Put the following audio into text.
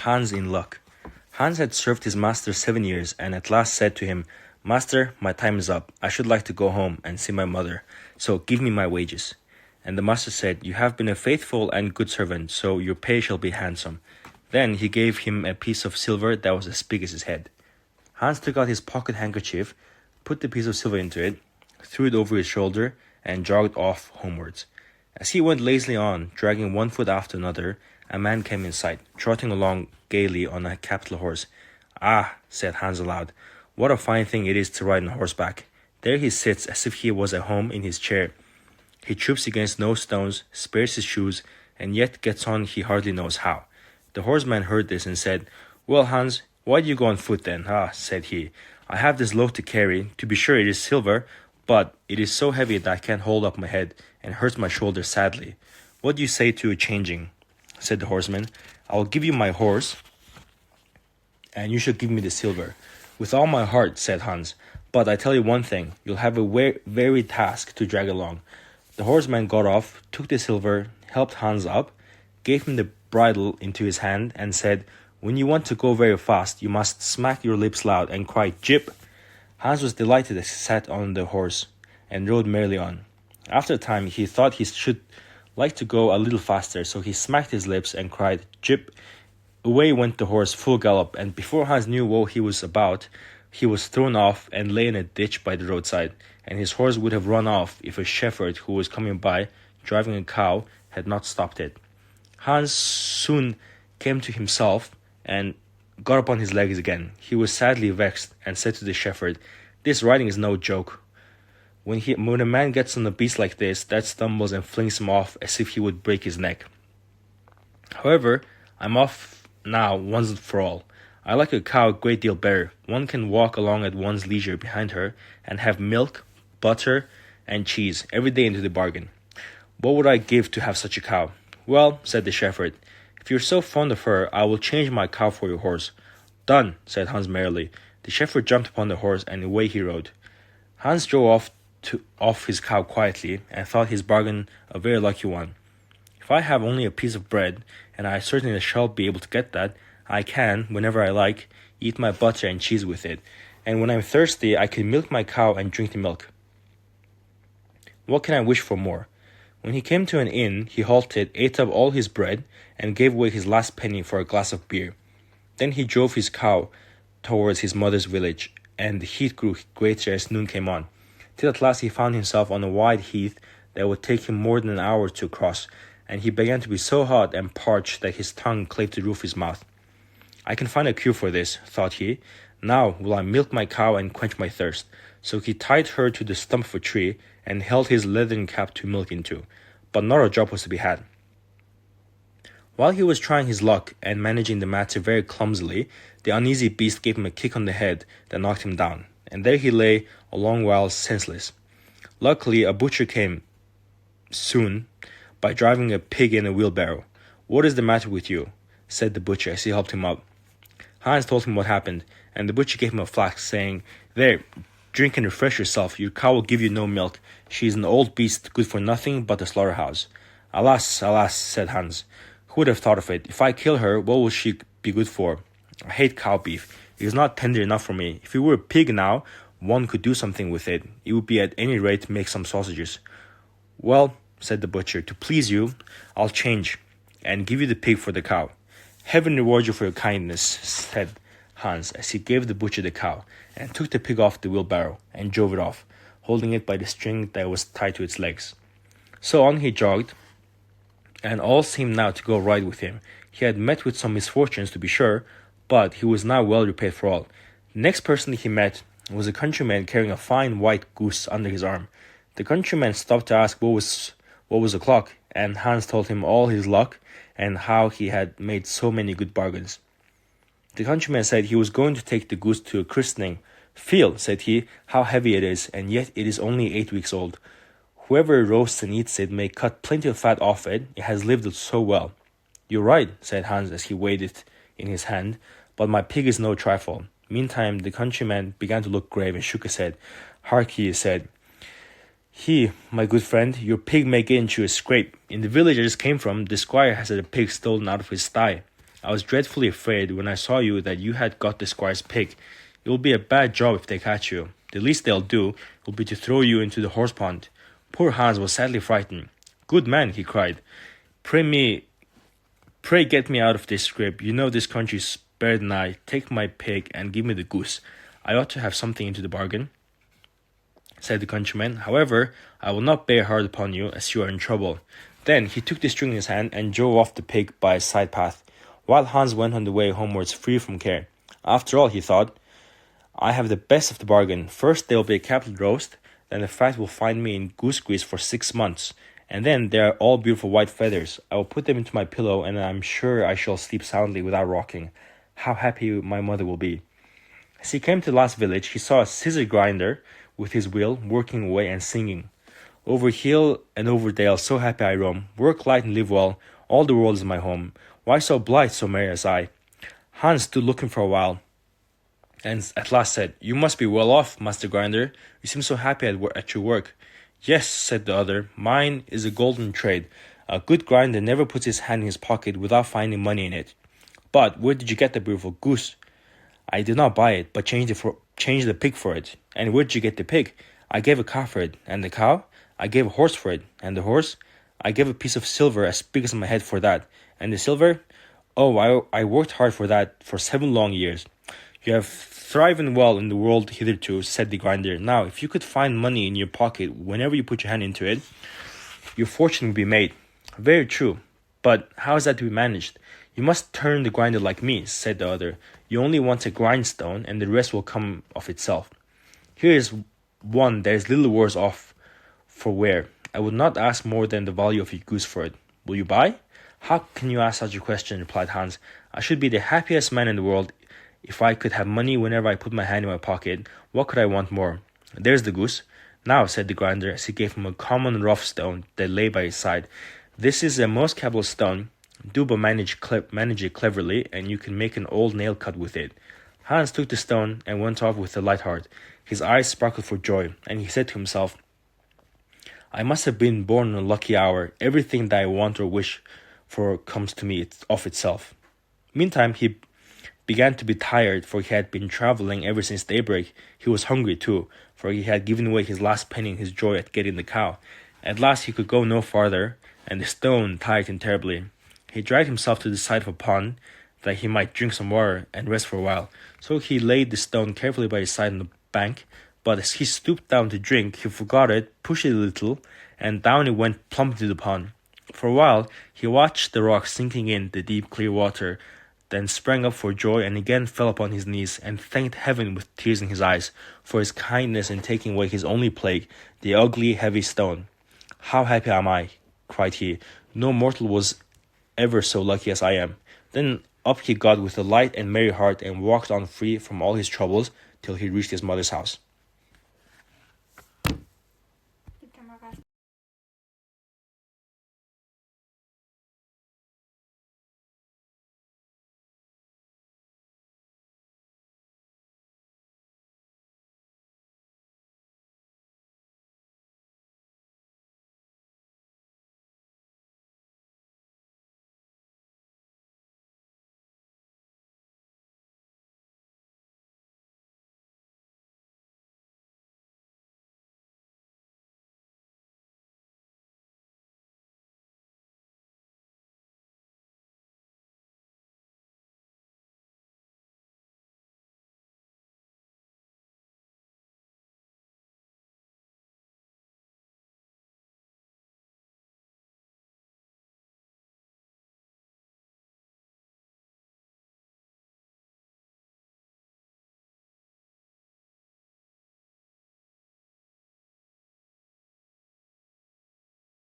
Hans in luck. Hans had served his master 7 years and at last said to him, "Master, my time is up. I should like to go home and see my mother, so give me my wages." And the master said, "You have been a faithful and good servant, so your pay shall be handsome." Then he gave him a piece of silver that was as big as his head. Hans took out his pocket handkerchief, put the piece of silver into it, threw it over his shoulder, and jogged off homewards. As he went lazily on, dragging one foot after another, a man came in sight, trotting along gaily on a capital horse. "Ah," said Hans aloud, "what a fine thing it is to ride on horseback. There he sits as if he was at home in his chair. He trips against no stones, spares his shoes, and yet gets on he hardly knows how." The horseman heard this and said, "Well, Hans, why do you go on foot then?" "Ah," said he, "I have this load to carry. To be sure it is silver, but it is so heavy that I can't hold up my head, and hurts my shoulder sadly. What do you say to changing?" Said the horseman, "I will give you my horse, and you shall give me the silver." "With all my heart," said Hans, "but I tell you one thing, you'll have a very task to drag along." The horseman got off, took the silver, helped Hans up, gave him the bridle into his hand, and said, "When you want to go very fast, you must smack your lips loud and cry 'Jip!'" Hans was delighted as he sat on the horse and rode merrily on. After a time, he thought he should like to go a little faster, so he smacked his lips and cried, "Jip!" Away went the horse full gallop, and before Hans knew what he was about, he was thrown off and lay in a ditch by the roadside, and his horse would have run off if a shepherd who was coming by, driving a cow, had not stopped it. Hans soon came to himself and got up on his legs again. He was sadly vexed and said to the shepherd, "This riding is no joke. When a man gets on a beast like this, that stumbles and flings him off as if he would break his neck. However, I'm off now once and for all. I like a cow a great deal better. One can walk along at one's leisure behind her and have milk, butter, and cheese every day into the bargain. What would I give to have such a cow?" "Well," said the shepherd, "if you're so fond of her, I will change my cow for your horse." "Done," said Hans merrily. The shepherd jumped upon the horse, and away he rode. Hans drove off his cow quietly, and thought his bargain a very lucky one. "If I have only a piece of bread, and I certainly shall be able to get that, I can, whenever I like, eat my butter and cheese with it, and when I'm thirsty I can milk my cow and drink the milk. What can I wish for more?" When he came to an inn, he halted, ate up all his bread, and gave away his last penny for a glass of beer. Then he drove his cow towards his mother's village, and the heat grew greater as noon came on, till at last he found himself on a wide heath that would take him more than an hour to cross, and he began to be so hot and parched that his tongue clave the roof of his mouth. "I can find a cure for this," thought he. "Now will I milk my cow and quench my thirst." So he tied her to the stump of a tree and held his leathern cap to milk into, but not a drop was to be had. While he was trying his luck and managing the matter very clumsily, the uneasy beast gave him a kick on the head that knocked him down, and there he lay a long while senseless. Luckily, a butcher came soon by driving a pig in a wheelbarrow. "What is the matter with you?" said the butcher as he helped him up. Hans told him what happened, and the butcher gave him a flask, saying, "There, drink and refresh yourself. Your cow will give you no milk. She is an old beast, good for nothing but the slaughterhouse." "Alas, alas," said Hans. "Who would have thought of it? If I kill her, what will she be good for? I hate cow beef. It is not tender enough for me. If it were a pig now, one could do something with it. It would be at any rate make some sausages." "Well," said the butcher, "to please you, I'll change, and give you the pig for the cow." "Heaven reward you for your kindness," said Hans, as he gave the butcher the cow, and took the pig off the wheelbarrow, and drove it off, holding it by the string that was tied to its legs. So on he jogged, and all seemed now to go right with him. He had met with some misfortunes, to be sure, but he was now well repaid for all. The next person he met was a countryman carrying a fine white goose under his arm. The countryman stopped to ask what was o'clock, and Hans told him all his luck and how he had made so many good bargains. The countryman said he was going to take the goose to a christening. "Feel," said he, "how heavy it is, and yet it is only 8 weeks old. Whoever roasts and eats it may cut plenty of fat off it. It has lived so well." "You're right," said Hans as he weighed it in his hand, "but my pig is no trifle." Meantime, the countryman began to look grave and shook his head. "Hark ye," said he, "my good friend, your pig may get into a scrape. In the village I just came from, the squire has had a pig stolen out of his sty. I was dreadfully afraid when I saw you that you had got the squire's pig. It will be a bad job if they catch you. The least they'll do will be to throw you into the horse pond." Poor Hans was sadly frightened. "Good man," he cried. Pray get me out of this scrape. You know this country is better than I. Take my pig and give me the goose. I ought to have something into the bargain," said the countryman. "However, I will not bear hard upon you, as you are in trouble." Then he took the string in his hand and drove off the pig by a side path, while Hans went on the way homewards free from care. After all, he thought, "I have the best of the bargain. First there will be a capital roast, then the fat will find me in goose grease for 6 months, and then there are all beautiful white feathers. I will put them into my pillow, and I am sure I shall sleep soundly without rocking. How happy my mother will be." As he came to the last village, he saw a scissor grinder with his wheel working away and singing, "Over hill and over dale, so happy I roam. Work light and live well, all the world is my home. Why so blithe, so merry as I?" Hans stood looking for a while, and at last said, "You must be well off, Master Grinder. You seem so happy at your work." "Yes," said the other, "mine is a golden trade. A good grinder never puts his hand in his pocket without finding money in it." "But where did you get the beautiful goose?" "I did not buy it, but changed the pig for it." "And where did you get the pig?" "I gave a cow for it." "And the cow?" "I gave a horse for it." "And the horse?" "I gave a piece of silver as big as my head for that." "And the silver?" "Oh, I worked hard for that for 7 long years." "You have thriven well in the world hitherto," said the grinder. "Now, if you could find money in your pocket whenever you put your hand into it, your fortune would be made." "Very true. But how is that to be managed?" "You must turn the grinder like me," said the other. "You only want a grindstone, and the rest will come of itself. Here is one that is little worse off for wear. I would not ask more than the value of your goose for it. Will you buy?" "How can you ask such a question?" replied Hans. "I should be the happiest man in the world if I could have money whenever I put my hand in my pocket. What could I want more? There's the goose." "Now," said the grinder, as he gave him a common rough stone that lay by his side, "this is a most capital stone. Do but manage it cleverly, and you can make an old nail cut with it." Hans took the stone and went off with a light heart. His eyes sparkled for joy, and he said to himself, "I must have been born in a lucky hour. Everything that I want or wish for comes to me of itself." Meantime, he began to be tired, for he had been traveling ever since daybreak. He was hungry too, for he had given away his last penny in his joy at getting the cow. At last he could go no farther, and the stone tired him terribly. He dragged himself to the side of a pond, that he might drink some water and rest for a while. So he laid the stone carefully by his side on the bank, but as he stooped down to drink, he forgot it, pushed it a little, and down it went plump into the pond. For a while he watched the rock sinking in the deep clear water, then sprang up for joy and again fell upon his knees and thanked heaven with tears in his eyes for his kindness in taking away his only plague, the ugly heavy stone. "How happy am I," cried he. "No mortal was ever so lucky as I am." Then up he got with a light and merry heart and walked on free from all his troubles till he reached his mother's house.